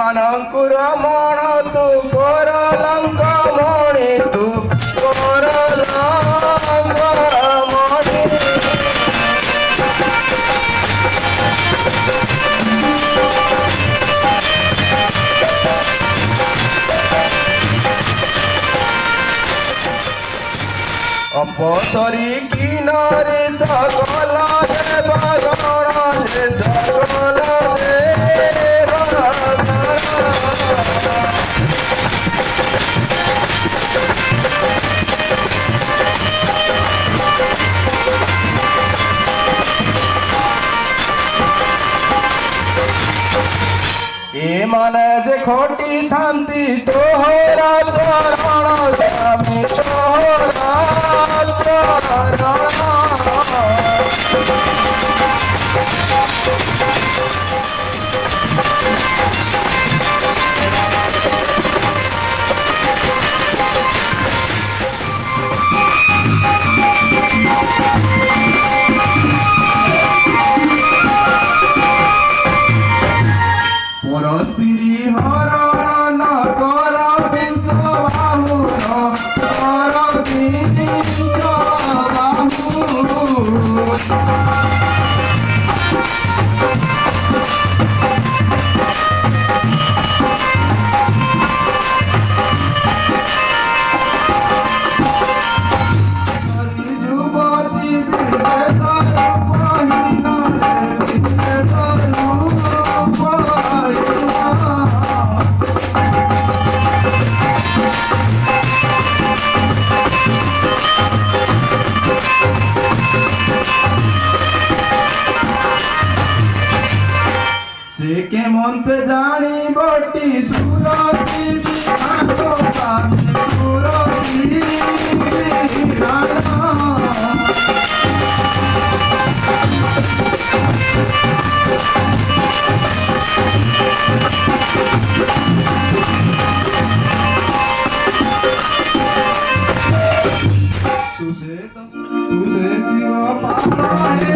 ମାନଙ୍କର ମଣ ତୁ କର ଲଙ୍କ ମଣି ତୁ କର ଲଙ୍କ ମଣି অপসরি কিনারে সকল দেবগণ সকল এমানে যে খটি থান্তি তোহরা চরণ স্বামী তোহরা চরণ পরস্তিরি হরণ কর বিশ্ববাহু কর বিশ্ববাহু যুবতী সে কেমন জানি বটি সুরতি সুরতি तुझे दिवा पाए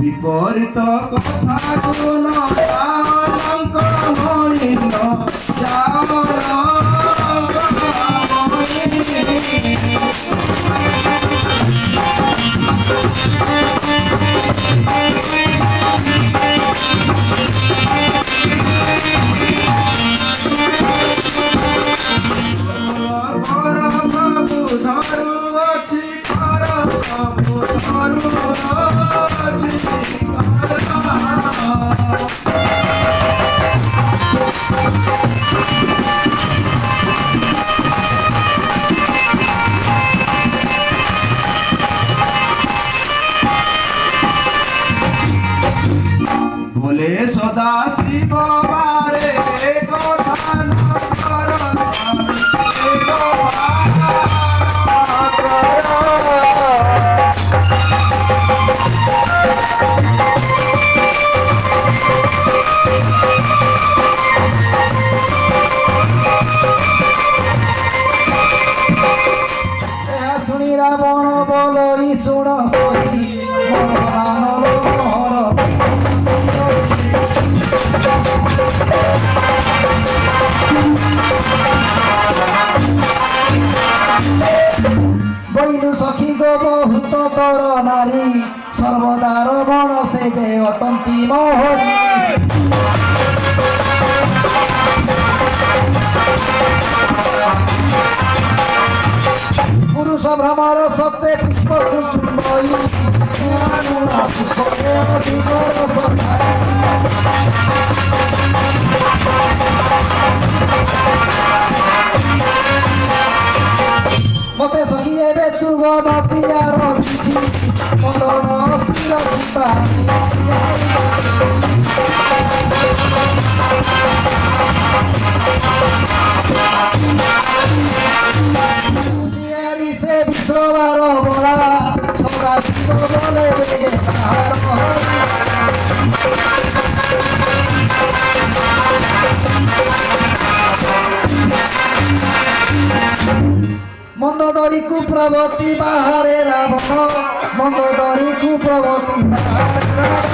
বিপরীত কথা শুন লঙ্ক মলিন বলে সদা শিব বারে কথা শুনি রাবণ বলই শুণ সহি বইলু সখী গো বহুত তর নারী সর্বদার বণ সে যে অটন্তি মোহনী পুরুষ ভ্রমর সত্যে পুষ্প চুম্বই পুষ্পে অধিকর সদায় মতে সখী এবে তুগ নদিয়ার কিছু মদন স্থির চিন্তা দুনিয়ারি সে বিশ্ববার বলা সৌরা বেগে মন্দ দরি কুপ্রবতী বাহারে রাবণ মন্দ দরি কুপ্রবতী বাহারে রাবণ